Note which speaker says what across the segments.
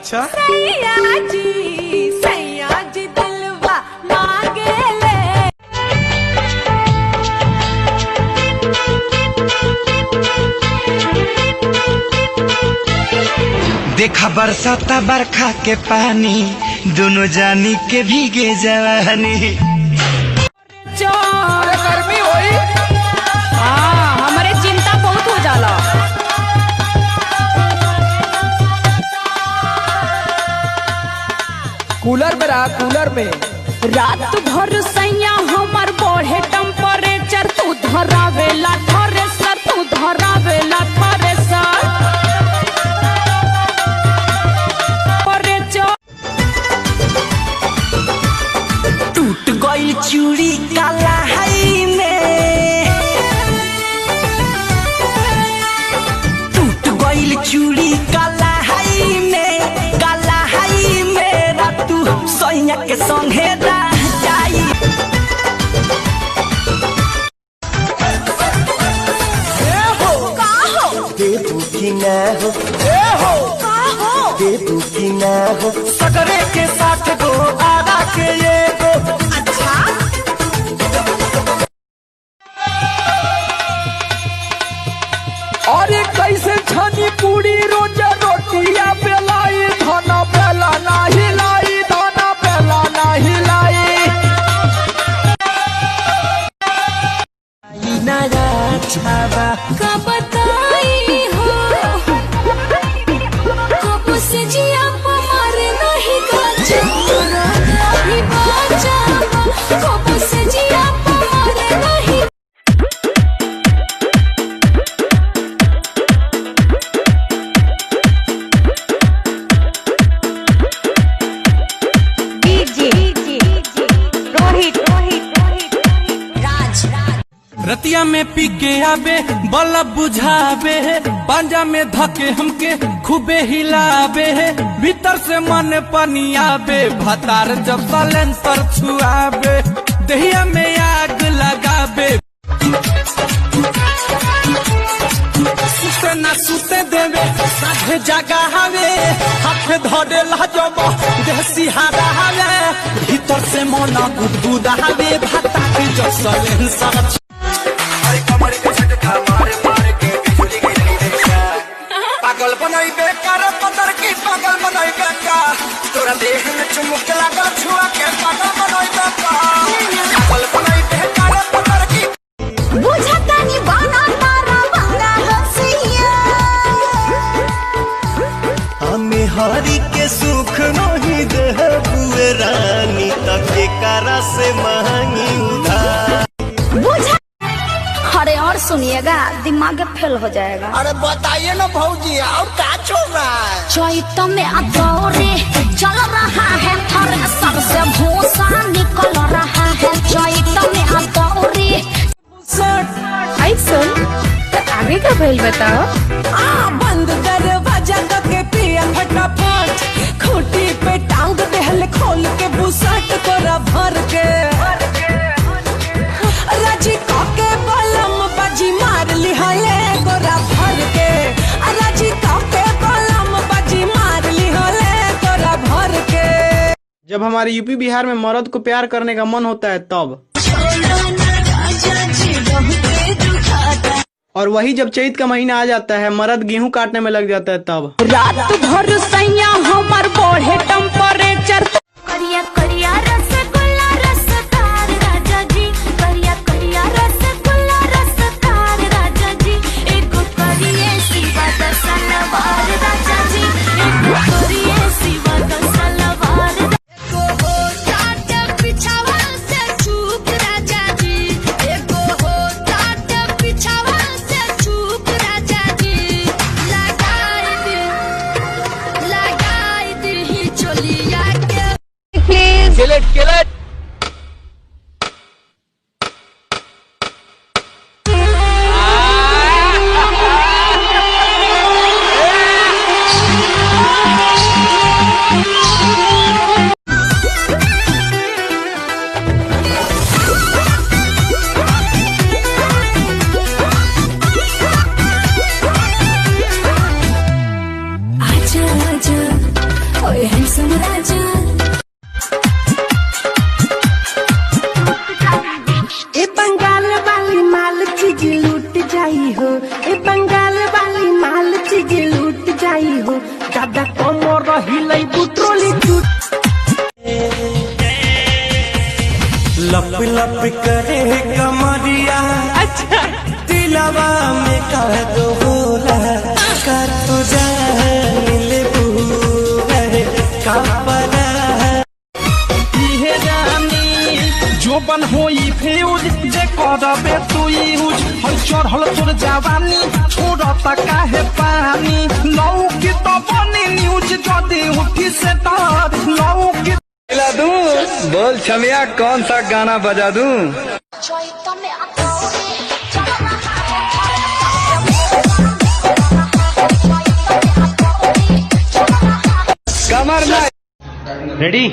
Speaker 1: अच्छा
Speaker 2: सैया जी दिलवा मांगे ले।
Speaker 3: देखा बरसाता बरखा के पानी दोनों जानी के भीगे जवानी।
Speaker 2: अरे गर्मी होई हमारे चिंता बहुत हो जाला।
Speaker 1: कूलर में रहा, कूलर में।
Speaker 2: रात भर सैया हमर बढ़े टेम्परेचर, तू धरावेला थ्रेसर, तू धरावेला थ्रेसर।
Speaker 3: टूट गई चूड़ी काला हाई में, टूट गई चूड़ी काला हाई में, काला हाई में रातू सैया के संगे रह जाई। देबू की ना हो, देबू की ना हो, सगरे के साथ गो आरा के ये गो। अच्छा
Speaker 1: अरे कैसे छनी पूरी रोजा रोटिया बेलाई, धना बेला ना हिलाई, धना बेला ना हिलाई।
Speaker 3: नया छावा
Speaker 2: कब बताई हो, कब से जिया पमार नहीं गाजा, नहीं बाजा, कब से जिया पमार नहीं।
Speaker 4: रतिया में पी के आबे बल्ब बुझावे, पांजा में धके हमके खूबे हिलावे, भीतर से मन पानी आवे, भतार जब सालेंसर छुआवे, दहिया में आग लगावे, सुते ना सुते देवे, साढ़े जगा हवे, हाथ धरे लाजब देसी हारा हवे, भीतर से मन गुदगुदा हवे, भतार जब सालेंसर।
Speaker 3: पागल बनाई बेकार पतर की, पागल बनाई बेकार, तोरा देह में चुमुक लगा छुआ के पागल बनाई बेकार, पागल बनाई बेकार पतर की।
Speaker 2: बुझता नहीं बना तारा बंगा हसिया,
Speaker 3: हमें हरी के सुख नहीं दे बुए रानी, तके करा से महंगी उधार।
Speaker 2: बुझा। अरे और सुनिएगा, दिमाग फेल हो जाएगा।
Speaker 3: अरे बताइए ना भौजी, और क्या चल रहा है?
Speaker 2: चैत में अदौरे चल रहा है, थ्रेसर से भूसा निकल रहा है, चैत में अदौरे। आई सुन, आगे का भइल बताओ। बंद दरवाजा के पिया फटाफट, खूंटी पे टांग देहले खोल के बुसट तोरा भर के, राजी काके बलम बाजी मार ली हले गोरा भर के, राजी काके बलम बाजी मार ली हले गोरा भर के।
Speaker 1: जब हमारे यूपी बिहार में मर्द को प्यार करने का मन होता है तब, और वही जब चैत का महीना आ जाता है, मर्द गेहूं काटने में लग जाता है तब।
Speaker 2: रात भर सैया हमर बढ़े टेम्परेचर, करिया करिया रसगुल्ला रसदार राजा जी, करिया करिया रसगुल्ला रसदार राजा जी, एगो करिए सिवा द सलवार राजा जी, एगो करिए सिवा द सलवार, एगो हो टाट पिछावा से चूक राजा जी, एगो हो टाट पिछावा से चूक राजा जी, लगाई दी
Speaker 5: लप करे कमरिया अच्छा दिलवा में कह दो बोला कर तू जान ले बूहे का परा
Speaker 1: इहे जानी जो बन होई फ्यूज जे करबे तू यूज हम चढ़ल तोर जवानी छोड़ता काहे पानी लौ की तो बनी न्यूज जदी उठी से तार लौ की
Speaker 6: बजा दूं बोल छमिया कौन सा गाना बजा दूं कमर में
Speaker 7: रेडी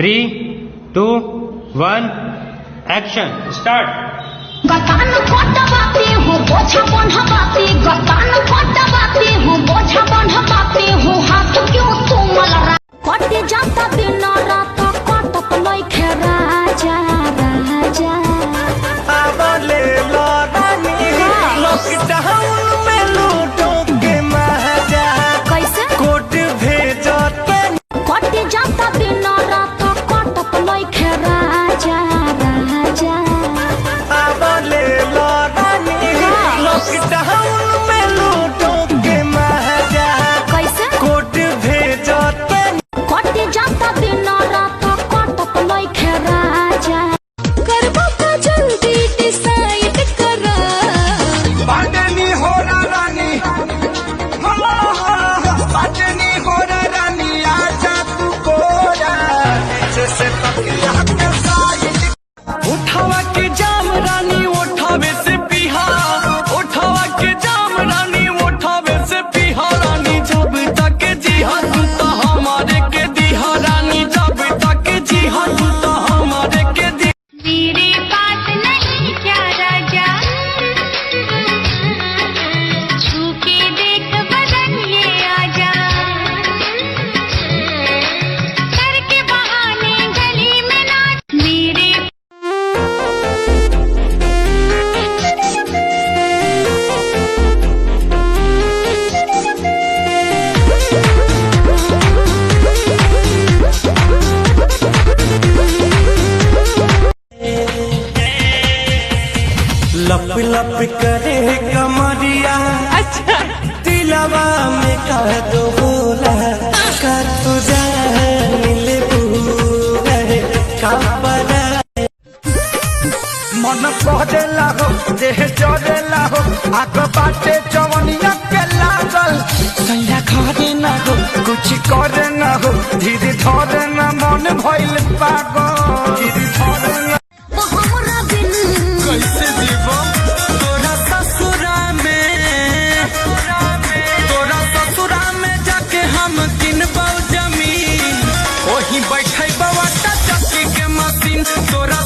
Speaker 7: 3, 2, 1 एक्शन स्टार्ट
Speaker 2: गतान फटवाती हूँ बोझा बंधवाती गतान फटवाती हूँ बोझा बंधवाती हूँ हाथ क्यों तुम लड़ा कटे जाता दिन रात कटत लइखे राजा राजा
Speaker 5: आबले लड़ानी लॉकडाउन में लूटो के मजा
Speaker 2: कैसे
Speaker 5: कोट भेजते
Speaker 2: कटे जाता दिन रात कटत लइखे राजा राजा
Speaker 5: आबले लड़ानी लॉकडाउन में लूटो के मजा
Speaker 2: कैसे
Speaker 5: कोट भेजते
Speaker 2: कटे जाता दिन रात कटत लइखे राजा करबो का जल्दी डिसाइड करा
Speaker 3: बाटनी हो रानी बाटनी हो रानी आजा तू कोरा जैसे तकिया के साइड
Speaker 1: उठावा के जाम रानी उठावे से पिहा उठावा के जाम रानी उठावे से पिहा रानी जब तक जीहा तू तो हमारे के दिहा रानी जब तक जीहा तू तो हमारे के दी
Speaker 2: मेरे पास नहीं क्या राजा छू के देख बदन ये आजा करके बहाने गली में नाच मेरे
Speaker 5: लप लप करे कमरिया अच्छा दिलवा में कह दो बोला कर तू जान ले बूहे का परा
Speaker 1: मन कहला हो देह चढ़ेला हो आग बाटे चवनिया के लागल सैया घरे ना हो कुछ करे ना हो धीरे धरे ना मन भइल पागल धीरे धरे ना
Speaker 2: हमरा बिन
Speaker 1: कैसे जीवो तोरा ससुरा में जाके हम किनबौ जमीन ओही बैठे बवा चक्की के मशीन तोरा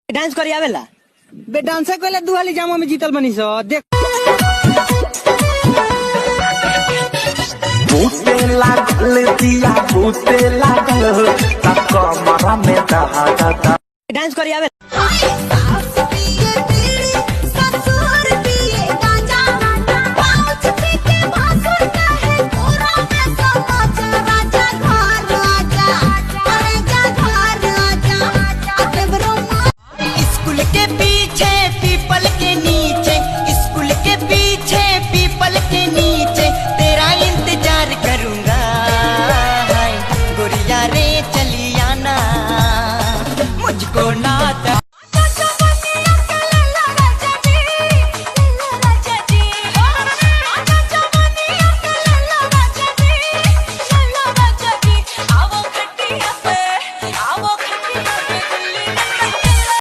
Speaker 8: डांस करी आवेला बे डांस कइले दुहाली जामा में जीतल बनी सो देख
Speaker 5: बूते लागल दिया बूते लागल तक कमरा में दहा
Speaker 8: डांस करी आवेला